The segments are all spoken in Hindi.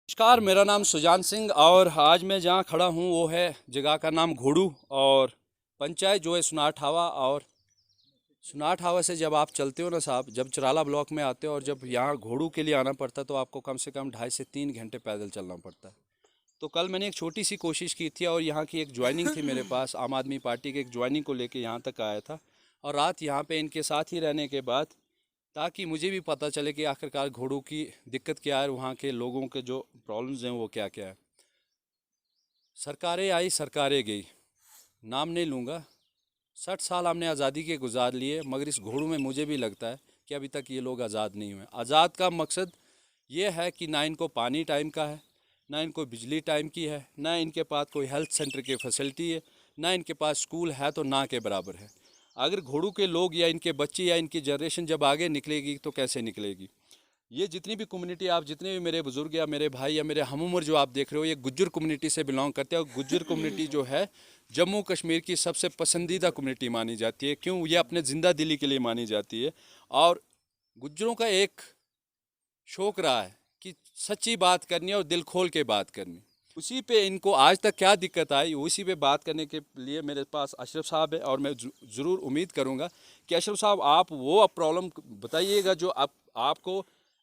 नमस्कार, मेरा नाम सुजान सिंह और आज मैं जहाँ खड़ा हूँ वो है जगह का नाम घोड़ू और पंचायत जो है सुनारठावा। और सुनारठावा से जब आप चलते हो ना साहब, जब चराला ब्लॉक में आते हो और जब यहाँ घोड़ू के लिए आना पड़ता है तो आपको कम से कम 2.5 से 3 घंटे पैदल चलना पड़ता है। तो कल मैंने एक छोटी सी कोशिश की थी और यहाँ की एक ज्वाइनिंग थी मेरे पास, आम आदमी पार्टी के एक ज्वाइनिंग को लेके यहाँ तक आया था। और रात यहाँ पे इनके साथ ही रहने के बाद ताकि मुझे भी पता चले कि आखिरकार घोड़ों की दिक्कत क्या है, वहाँ के लोगों के जो प्रॉब्लम्स हैं वो क्या क्या है। सरकारें आई सरकारें गई, नाम नहीं लूँगा। 60 साल हमने आज़ादी के गुजार लिए, मगर इस घोड़ों में मुझे भी लगता है कि अभी तक ये लोग आज़ाद नहीं हुए। आज़ाद का मकसद ये है कि ना इनको पानी टाइम का है, ना इनको बिजली टाइम की है, ना इनके पास कोई हेल्थ सेंटर की फैसिलिटी है, ना इनके पास स्कूल है तो ना के बराबर है। अगर घोड़ों के लोग या इनके बच्चे या इनकी जनरेशन जब आगे निकलेगी तो कैसे निकलेगी। ये जितनी भी कम्युनिटी, आप जितने भी मेरे बुज़ुर्ग या मेरे भाई या मेरे हम उम्र जो आप देख रहे हो, ये गुज्जर कम्युनिटी से बिलोंग करते हैं। और गुज्जर कम्युनिटी जो है जम्मू कश्मीर की सबसे पसंदीदा कम्युनिटी मानी जाती है। क्यों? ये अपने ज़िंदा दिली के लिए मानी जाती है। और गुज्जरों का एक शौक रहा है कि सच्ची बात करनी है और दिल खोल के बात करनी। उसी पे इनको आज तक क्या दिक्कत आई, उसी पे बात करने के लिए मेरे पास अशरफ साहब है। और मैं ज़रूर उम्मीद करूँगा कि अशरफ साहब आप वो प्रॉब्लम बताइएगा जो आपको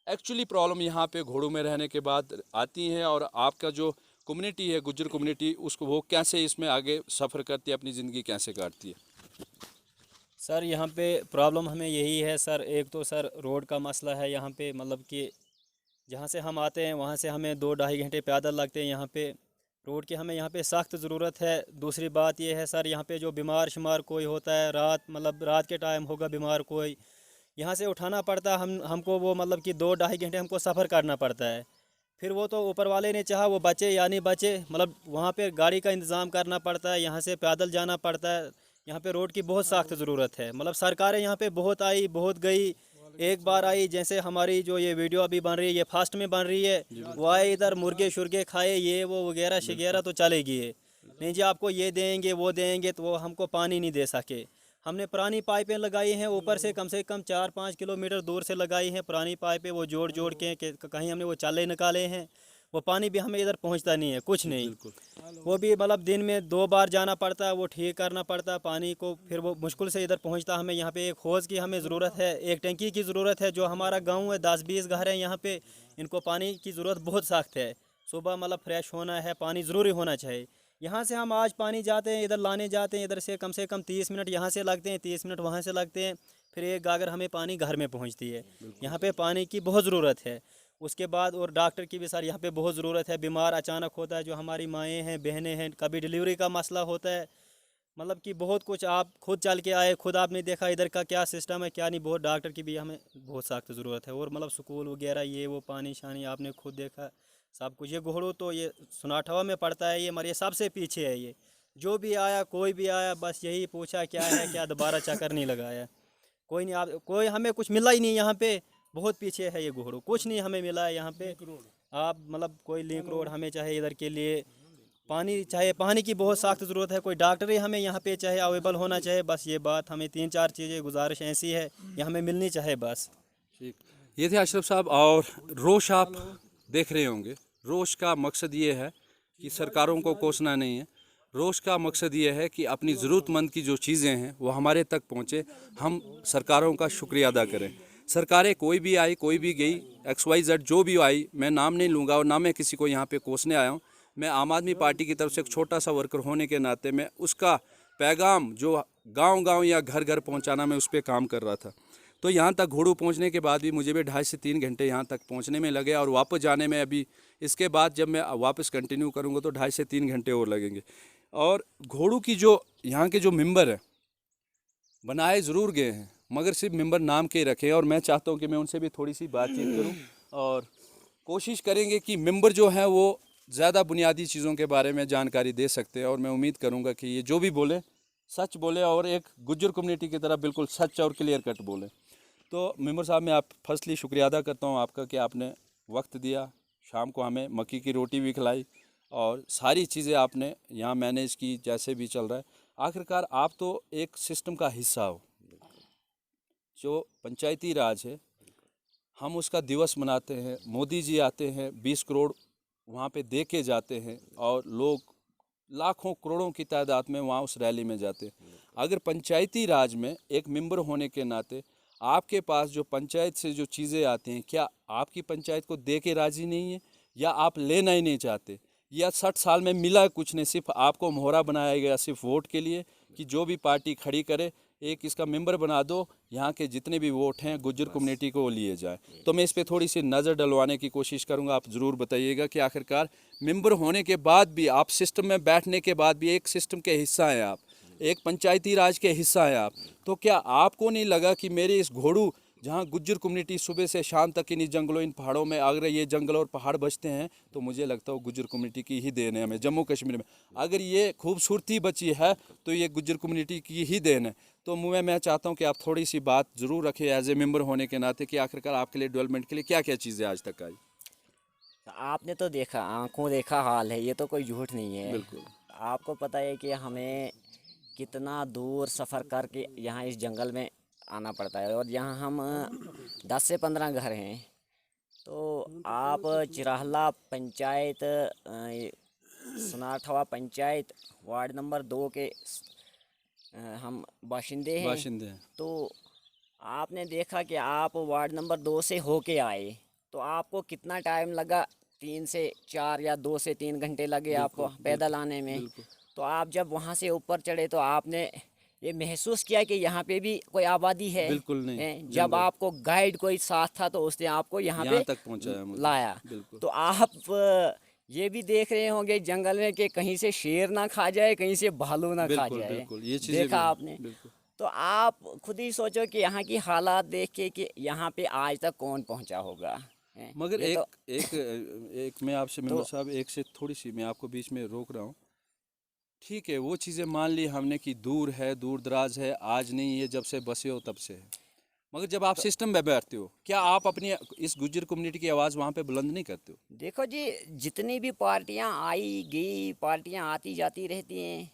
एक्चुअली प्रॉब्लम यहाँ पे घोड़ों में रहने के बाद आती हैं, और आपका जो कम्युनिटी है गुज्जर कम्युनिटी, उसको वो कैसे इसमें आगे सफ़र करती है, अपनी ज़िंदगी कैसे काटती है। सर यहाँ पे प्रॉब्लम हमें यही है सर। एक तो सर रोड का मसला है यहाँ पे, मतलब कि जहाँ से हम आते हैं वहाँ से हमें 2-2.5 घंटे पैदल लगते हैं। यहाँ पे रोड की हमें यहाँ पे सख्त ज़रूरत है। दूसरी बात ये है सर, यहाँ पे जो बीमार शुमार कोई होता है, रात के टाइम होगा बीमार कोई, यहाँ से उठाना पड़ता है हमको, वो मतलब कि 2-2.5 घंटे हमको सफ़र करना पड़ता है। फिर वो तो ऊपर वाले ने चाहा वो बचे या नहीं बचे, मतलब वहाँ पे गाड़ी का इंतज़ाम करना पड़ता है, यहाँ से पैदल जाना पड़ता है। यहाँ पे रोड की बहुत सख्त ज़रूरत है। मतलब सरकारें यहाँ पे बहुत आई बहुत गई। एक बार आई, जैसे हमारी जो ये वीडियो अभी बन रही है ये फास्ट में बन रही है, वो आए इधर मुर्गे शुर्गे खाए ये वो वगैरह शगैरह तो चलेगी ये, नहीं जी आपको ये देंगे वो देंगे, तो वो हमको पानी नहीं दे सके। हमने पुरानी पाइपें लगाई हैं ऊपर से कम 4-5 किलोमीटर दूर से लगाई हैं पुरानी पाइपें, वो जोड़ जोड़ के कहीं हमने वो चाले निकाले हैं। वो पानी भी हमें इधर पहुंचता नहीं है कुछ नहीं। बिल्कुल। वो भी मतलब दिन में 2 बार जाना पड़ता है, वो ठीक करना पड़ता है पानी को, फिर वो मुश्किल से इधर पहुंचता। हमें यहाँ पे एक हौज़ की हमें ज़रूरत है, एक टंकी की ज़रूरत है। जो हमारा गांव है 10-20 घर हैं यहाँ पे, इनको पानी की ज़रूरत बहुत सख्त है। सुबह मतलब फ्रेश होना है, पानी ज़रूरी होना चाहिए। यहाँ से हम आज पानी जाते हैं इधर लाने जाते हैं, इधर से कम 30 मिनट यहाँ से लगते हैं, 30 मिनट वहाँ से लगते हैं। फिर एक गागर हमें पानी घर में पहुँचती है। यहाँ पे पानी की बहुत ज़रूरत है। उसके बाद और डॉक्टर की भी सर यहाँ पे बहुत ज़रूरत है। बीमार अचानक होता है, जो हमारी माएँ हैं बहनें हैं, कभी डिलीवरी का मसला होता है, मतलब कि बहुत कुछ। आप खुद चल के आए, खुद आपने देखा इधर का क्या सिस्टम है क्या नहीं। बहुत डॉक्टर की भी हमें बहुत सख्त ज़रूरत है। और मतलब स्कूल वगैरह ये वो पानी शानी आपने खुद देखा सब कुछ। ये घोड़ो तो ये सुनाठवा में पड़ता है, ये मरे सबसे पीछे है ये। जो भी आया कोई भी आया बस यही पूछा क्या है क्या, दोबारा चक्कर नहीं लगाया। कोई नहीं, आप कोई हमें कुछ मिला ही नहीं यहाँ पे। बहुत पीछे है ये घोड़ो, कुछ नहीं हमें मिला है यहाँ पे। आप मतलब कोई लिंक रोड हमें चाहे इधर के लिए, पानी चाहिए, पानी की बहुत सख्त ज़रूरत है। कोई डॉक्टर ही हमें यहाँ पे चाहे अवेलेबल होना चाहिए, बस ये बात। हमें 3-4 चीज़ें गुजारिश ऐसी है, ये हमें मिलनी चाहिए बस। ठीक। ये थे अशरफ साहब। और रोष आप देख रहे होंगे, रोष का मकसद ये है कि सरकारों को कोसना नहीं है। रोष का मकसद ये है कि अपनी ज़रूरतमंद की जो चीज़ें हैं वो हमारे तक पहुँचे, हम सरकारों का शुक्रिया अदा करें। सरकारें कोई भी आई कोई भी गई, XYZ जो भी आई, मैं नाम नहीं लूँगा और ना मैं किसी को यहाँ पे कोसने आया हूँ। मैं आम आदमी पार्टी की तरफ से एक छोटा सा वर्कर होने के नाते मैं उसका पैगाम जो गांव-गांव या घर-घर पहुंचाना, मैं उस पर काम कर रहा था। तो यहाँ तक घोड़ू पहुँचने के बाद भी मुझे भी 2.5 से 3 घंटे यहाँ तक पहुँचने में लगे, और वापस जाने में अभी इसके बाद जब मैं वापस कंटिन्यू करूँगा तो 2.5 से 3 घंटे और लगेंगे। और घोड़ू की जो यहाँ के जो मेंबर हैं बनाए ज़रूर गए हैं, मगर सिर्फ मेंबर नाम के ही रखे हैं। और मैं चाहता हूँ कि मैं उनसे भी थोड़ी सी बातचीत करूँ और कोशिश करेंगे कि मेंबर जो हैं वो ज़्यादा बुनियादी चीज़ों के बारे में जानकारी दे सकते हैं। और मैं उम्मीद करूँगा कि ये जो भी बोले सच बोले, और एक गुज्जर कम्युनिटी की तरह बिल्कुल सच और क्लियर कट बोले। तो मेंबर साहब, मैं आप फर्स्टली शुक्रिया अदा करता हूँ आपका कि आपने वक्त दिया, शाम को हमें मक्की की रोटी भी खिलाई और सारी चीज़ें आपने यहाँ मैनेज की जैसे भी चल रहा है। आखिरकार आप तो एक सिस्टम का हिस्सा हो। जो पंचायती राज है, हम उसका दिवस मनाते हैं, मोदी जी आते हैं, 20 करोड़ वहाँ पे दे के जाते हैं और लोग लाखों करोड़ों की तादाद में वहाँ उस रैली में जाते हैं। अगर पंचायती राज में एक मेंबर होने के नाते आपके पास जो पंचायत से जो चीज़ें आती हैं, क्या आपकी पंचायत को दे के राज़ी नहीं है, या आप लेना ही नहीं चाहते, या 60 साल में मिला कुछ नहीं, सिर्फ आपको मोहरा बनाया गया सिर्फ वोट के लिए कि जो भी पार्टी खड़ी करे एक इसका मेंबर बना दो, यहाँ के जितने भी वोट हैं गुज्जर कम्युनिटी को वो लिए जाए। तो मैं इस पे थोड़ी सी नज़र डलवाने की कोशिश करूँगा, आप ज़रूर बताइएगा कि आखिरकार मेंबर होने के बाद भी आप सिस्टम में बैठने के बाद भी एक सिस्टम के हिस्सा हैं, आप एक पंचायती राज के हिस्सा हैं आप, तो क्या आपको नहीं लगा कि मेरे इस घोड़ू जहाँ गुज्जर कम्युनिटी सुबह से शाम तक इन जंगलों इन पहाड़ों में, अगर ये जंगल और पहाड़ बचते हैं तो मुझे लगता है गुज्जर कम्युनिटी की ही देन है हमें जम्मू कश्मीर में। अगर ये खूबसूरती बची है तो ये गुज्जर कम्युनिटी की ही देन है। तो मैं चाहता हूँ कि आप थोड़ी सी बात ज़रूर रखें एज ए मेंबर होने के नाते कि आखिरकार आपके लिए डेवलपमेंट के लिए क्या क्या चीज़ें आज तक आई। आपने तो देखा, आंखों देखा हाल है, ये तो कोई झूठ नहीं है। बिल्कुल। आपको पता है कि हमें कितना दूर सफ़र करके यहाँ इस जंगल में आना पड़ता है, और यहाँ हम 10 से 15 घर हैं। तो आप चिराहला पंचायत, सुनारठवा पंचायत, वार्ड नंबर 2 के हम बाशिंदे हैं। तो आपने देखा कि आप वार्ड नंबर 2 से होके आए तो आपको कितना टाइम लगा, 3 से 4 या 2 से 3 घंटे लगे आपको पैदल आने में। तो आप जब वहाँ से ऊपर चढ़े तो आपने ये महसूस किया कि यहाँ पे भी कोई आबादी है? बिल्कुल नहीं। जब आपको गाइड कोई साथ था तो उसने आपको यहाँ पे तक पहुँचाया, लाया। तो आप ये भी देख रहे होंगे जंगल में कि कहीं से शेर ना खा जाए, कहीं से भालू ना खा जाए। ये चीज़ें देखा आपने? तो आप खुद ही सोचो कि यहाँ की हालात देख के कि यहाँ पे आज तक कौन पहुँचा होगा। मगर एक मैं आपसे मेंबर साहब एक से थोड़ी सी मैं आपको बीच में रोक रहा हूँ। ठीक है, वो चीज़ें मान ली हमने कि दूर है, दूर दराज है, आज नहीं है, जब से बसे हो तब से है। मगर जब आप सिस्टम में बैठते हो, क्या आप अपनी इस गुज्जर कम्युनिटी की आवाज़ वहाँ पे बुलंद नहीं करते हो? देखो जी, जितनी भी पार्टियाँ आई गई, पार्टियाँ आती जाती रहती हैं,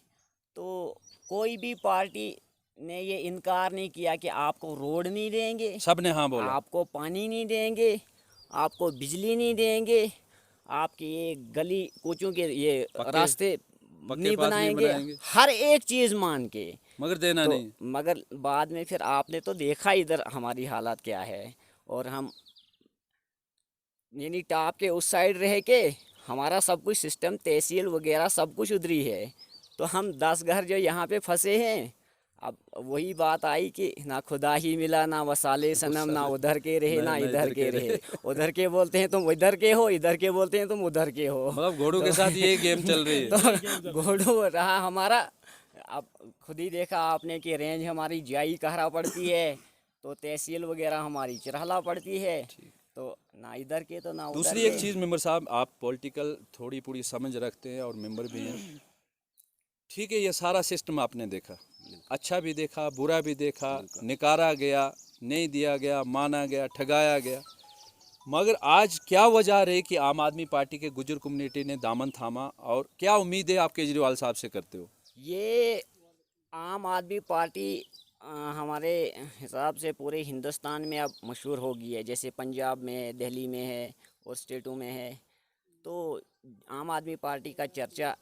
तो कोई भी पार्टी ने ये इनकार नहीं किया कि आपको रोड नहीं देंगे, सब ने हाँ बोला, आपको पानी नहीं देंगे, आपको बिजली नहीं देंगे, आपकी ये गली कूचों के ये रास्ते नहीं बनाएंगे, हर एक चीज़ मान के, मगर देना तो नहीं। मगर बाद में फिर आपने तो देखा इधर हमारी हालत क्या है। और हम यानी टॉप के उस साइड रह के हमारा सब कुछ सिस्टम, तहसील वगैरह सब कुछ उधर ही है। तो हम 10 घर जो यहाँ पे फंसे हैं, अब वही बात आई कि ना खुदा ही मिला, ना वसाले सनम, ना उधर के रहे ना इधर के रहे। उधर के बोलते हैं तुम इधर के हो, इधर के बोलते हैं तुम उधर के हो। मतलब घोड़ों के साथ ये गेम चल रही है। तो घोड़ों रहा हमारा। अब खुद ही देखा आपने कि रेंज हमारी जाई कहरा पड़ती है, तो तहसील वगैरह हमारी चिरहला पड़ती है। तो ना इधर के तो ना उधर। दूसरी एक चीज़ मेंबर साहब, आप पॉलिटिकल थोड़ी पूरी समझ रखते हैं और मेंबर भी हैं। ठीक है, ये सारा सिस्टम आपने देखा, अच्छा भी देखा, बुरा भी देखा, निकारा गया, नहीं दिया गया, माना गया, ठगाया गया। मगर आज क्या वजह रही कि आम आदमी पार्टी के गुज्जर कम्युनिटी ने दामन थामा, और क्या उम्मीद है आप केजरीवाल साहब से करते हो? ये आम आदमी पार्टी हमारे हिसाब से पूरे हिंदुस्तान में अब मशहूर हो गई है। जैसे पंजाब में, दिल्ली में है और स्टेटों में है। तो आम आदमी पार्टी का चर्चा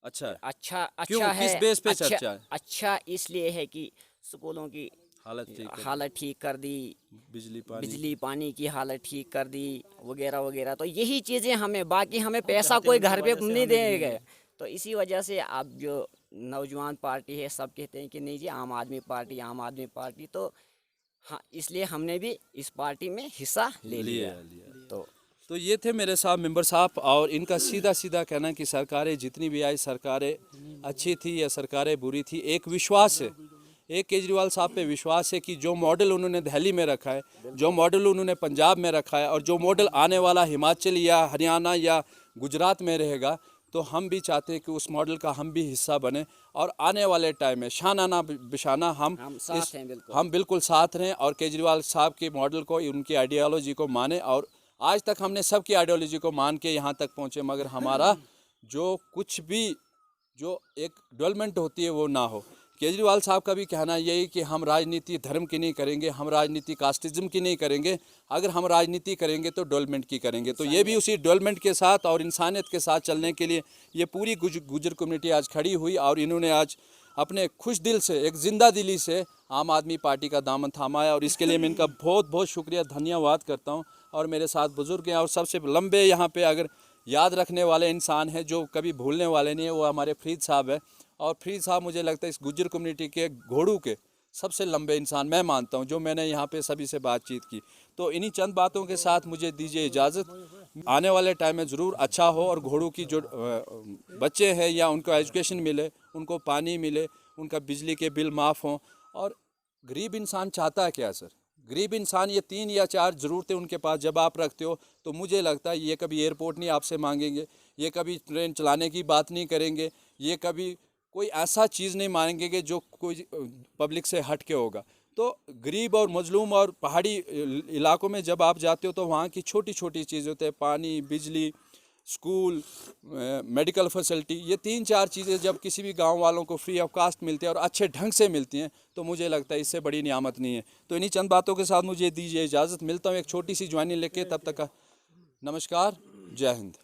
अच्छा है। किस बेस पे चर्चा है? अच्छा इसलिए है कि स्कूलों की हालत ठीक कर दी, बिजली पानी की हालत ठीक कर दी, वगैरह वगैरह। तो यही चीज़ें हमें, बाकी हमें पैसा कोई घर पे नहीं देंगे। तो इसी वजह से अब जो नौजवान पार्टी है सब कहते हैं कि नहीं जी आम आदमी पार्टी, आम आदमी पार्टी। तो हाँ, इसलिए हमने भी इस पार्टी में हिस्सा ले लिया। तो ये थे मेरे साहब मेंबर साहब, और इनका सीधा सीधा कहना कि सरकारें जितनी भी आई, सरकारें अच्छी थी या सरकारें बुरी थी, एक विश्वास है, एक केजरीवाल साहब पे विश्वास है कि जो मॉडल उन्होंने दिल्ली में रखा है, जो मॉडल उन्होंने पंजाब में रखा है, और जो मॉडल आने वाला हिमाचल या हरियाणा या गुजरात में रहेगा, तो हम भी चाहते हैं कि उस मॉडल का हम भी हिस्सा बने, और आने वाले टाइम में शानाना बिशाना हम बिल्कुल साथ रहें और केजरीवाल साहब के मॉडल को, उनकी आइडियोलॉजी को माने। और आज तक हमने सबकी आइडियोलॉजी को मान के यहाँ तक पहुँचे, मगर हमारा जो कुछ भी जो एक डेवलपमेंट होती है वो ना हो। केजरीवाल साहब का भी कहना यही कि हम राजनीति धर्म की नहीं करेंगे, हम राजनीति कास्टिज्म की नहीं करेंगे, अगर हम राजनीति करेंगे तो डेवलपमेंट की करेंगे। तो ये भी उसी डेवलपमेंट के साथ और इंसानियत के साथ चलने के लिए ये पूरी गुजर कम्युनिटी आज खड़ी हुई और इन्होंने आज अपने खुश दिल से, एक ज़िंदा दिली से आम आदमी पार्टी का दामन थामाया और इसके लिए मैं इनका बहुत बहुत शुक्रिया धन्यवाद करता हूँ। और मेरे साथ बुज़ुर्ग हैं और सबसे लंबे यहाँ पे अगर याद रखने वाले इंसान हैं जो कभी भूलने वाले नहीं है, वो हमारे फरीद साहब है। और फरीद साहब मुझे लगता है इस गुज्जर कम्युनिटी के घोड़ू के सबसे लंबे इंसान मैं मानता हूं, जो मैंने यहाँ पे सभी से बातचीत की। तो इन्हीं चंद बातों के साथ मुझे दीजिए इजाज़त। आने वाले टाइम में ज़रूर अच्छा हो और घोड़ू की जो बच्चे हैं या उनको एजुकेशन मिले, उनको पानी मिले, उनका बिजली के बिल माफ़ हों। और गरीब इंसान चाहता है क्या सर? गरीब इंसान ये 3 या 4 ज़रूरतें उनके पास जब आप रखते हो तो मुझे लगता है ये कभी एयरपोर्ट नहीं आपसे मांगेंगे, ये कभी ट्रेन चलाने की बात नहीं करेंगे, ये कभी कोई ऐसा चीज़ नहीं मांगेंगे जो कोई पब्लिक से हट के होगा। तो गरीब और मजलूम और पहाड़ी इलाकों में जब आप जाते हो तो वहाँ की छोटी छोटी चीज़ें होते हैं, पानी, बिजली, स्कूल, मेडिकल फैसिलिटी, ये 3-4 चीज़ें जब किसी भी गांव वालों को फ्री ऑफ कास्ट मिलती है और अच्छे ढंग से मिलती हैं तो मुझे लगता है इससे बड़ी नियामत नहीं है। तो इन्हीं चंद बातों के साथ मुझे दीजिए इजाज़त। मिलता हूँ एक छोटी सी ज्वाइनिंग लेके, तब तक का नमस्कार, जय हिंद।